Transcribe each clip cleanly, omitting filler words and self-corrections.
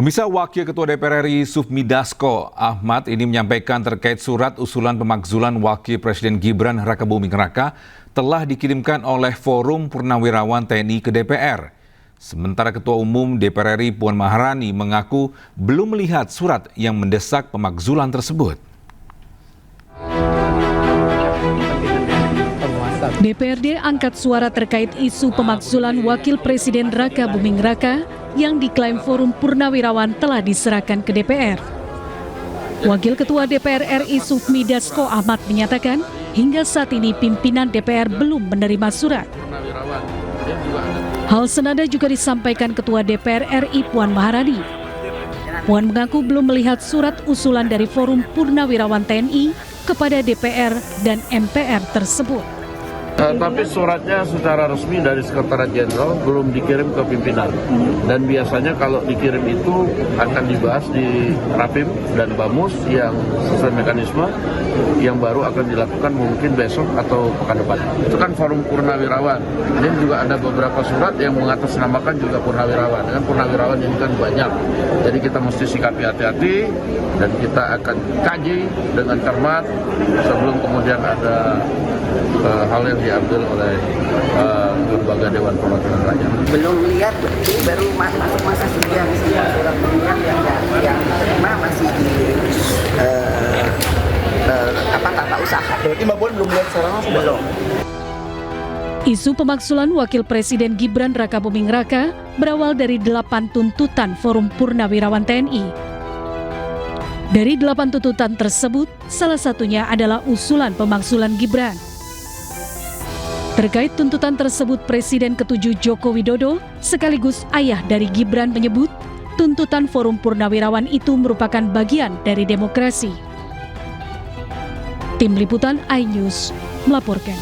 Pemirsa, Wakil Ketua DPR RI Sufmi Dasko Ahmad ini menyampaikan terkait surat usulan pemakzulan Wakil Presiden Gibran Rakabuming Raka telah dikirimkan oleh Forum Purnawirawan TNI ke DPR. Sementara Ketua Umum DPR RI Puan Maharani mengaku belum melihat surat yang mendesak pemakzulan tersebut. DPRD angkat suara terkait isu pemakzulan Wakil Presiden Rakabuming Raka yang diklaim Forum Purnawirawan telah diserahkan ke DPR. Wakil Ketua DPR RI Sufmi Dasko Ahmad menyatakan hingga saat ini pimpinan DPR belum menerima surat. Hal senada juga disampaikan Ketua DPR RI Puan Maharani. Puan mengaku belum melihat surat usulan dari Forum Purnawirawan TNI kepada DPR dan MPR tersebut. Tapi suratnya secara resmi dari Sekretariat Jenderal belum dikirim ke pimpinan. Dan biasanya kalau dikirim itu akan dibahas di Rapim dan Bamus yang sesuai mekanisme yang baru akan dilakukan mungkin besok atau pekan depan. Itu kan Forum Purnawirawan. Dan juga ada beberapa surat yang mengatasnamakan juga Purnawirawan. Dengan Purnawirawan ini kan banyak. Jadi kita mesti sikapi hati-hati dan kita akan kaji dengan cermat sebelum kemudian ada hal yang diambil oleh lembaga Dewan Perwakilan Rakyat. Belum lihat, baru masuk masa sidang semua surat pemilihan yang diterima masih di tata usaha. Berarti Mbak Puan belum lihat secara langsung? Belum. Isu pemakzulan Wakil Presiden Gibran Rakabuming Raka berawal dari 8 tuntutan Forum Purnawirawan TNI. Dari 8 tuntutan tersebut, salah satunya adalah usulan pemakzulan Gibran. Terkait tuntutan tersebut, Presiden ke-7 Joko Widodo sekaligus ayah dari Gibran menyebut tuntutan Forum Purnawirawan itu merupakan bagian dari demokrasi. Tim Liputan iNews melaporkan.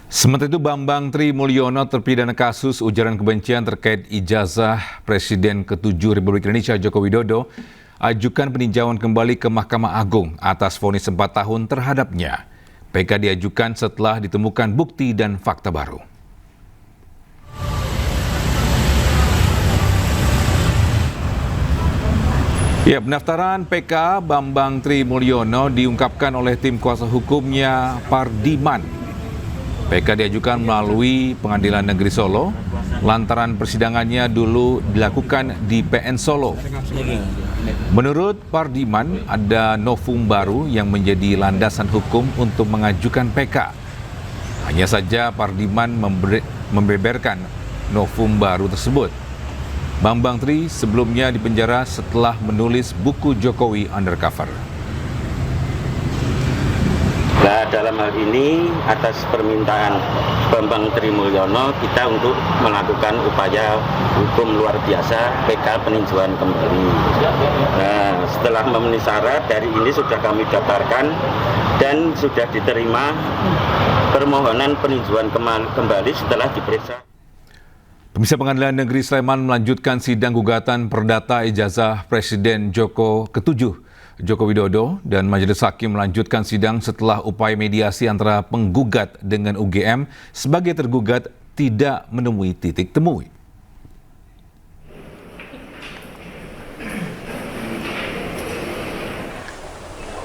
Sementara itu, Bambang Tri Mulyono terpidana kasus ujaran kebencian terkait ijazah Presiden ke-7 Republik Indonesia Joko Widodo ajukan peninjauan kembali ke Mahkamah Agung atas vonis 4 tahun terhadapnya. PK diajukan setelah ditemukan bukti dan fakta baru. Ya, pendaftaran PK Bambang Tri Mulyono diungkapkan oleh tim kuasa hukumnya Pardiman. PK diajukan melalui Pengadilan Negeri Solo lantaran persidangannya dulu dilakukan di PN Solo. Menurut Pardiman, ada novum baru yang menjadi landasan hukum untuk mengajukan PK. Hanya saja Pardiman membeberkan novum baru tersebut. Bambang Tri sebelumnya dipenjara setelah menulis buku Jokowi Undercover. Nah, dalam hal ini atas permintaan Bambang Tri Mulyono kita untuk melakukan upaya hukum luar biasa PK peninjauan kembali. Nah, setelah memenuhi syarat dari ini sudah kami daftarkan dan sudah diterima permohonan peninjauan kembali setelah diperiksa. Pemirsa, Pengadilan Negeri Sleman melanjutkan sidang gugatan perdata ijazah Presiden ke-7 Joko Widodo dan Majelis Hakim melanjutkan sidang setelah upaya mediasi antara penggugat dengan UGM sebagai tergugat tidak menemui titik temu.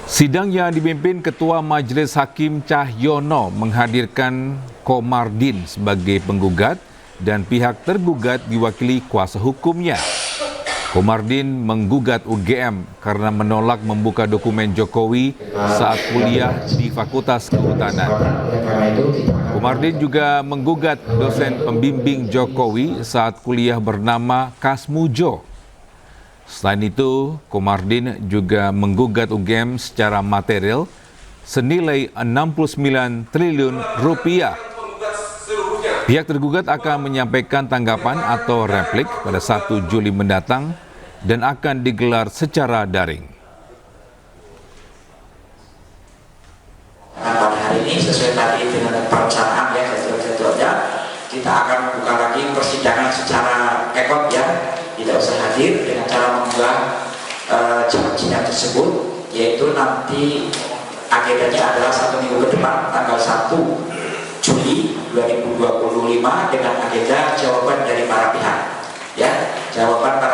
Sidang yang dipimpin Ketua Majelis Hakim Cahyono menghadirkan Komardin sebagai penggugat dan pihak tergugat diwakili kuasa hukumnya. Komardin menggugat UGM karena menolak membuka dokumen Jokowi saat kuliah di Fakultas Kehutanan. Komardin juga menggugat dosen pembimbing Jokowi saat kuliah bernama Kasmujo. Selain itu, Komardin juga menggugat UGM secara material senilai 69 triliun rupiah. Pihak tergugat akan menyampaikan tanggapan atau replik pada 1 Juli mendatang dan akan digelar secara daring. Pada hari ini sesuai tadi dengan perencanaan ya jadwalnya kita akan membuka lagi persidangan secara ekot ya, tidak usah hadir dengan cara membuka jam sidang tersebut, yaitu nanti agendanya adalah 1 minggu ke depan tanggal 1 Juli 2025 dengan agenda jawaban dari para pihak ya. jawaban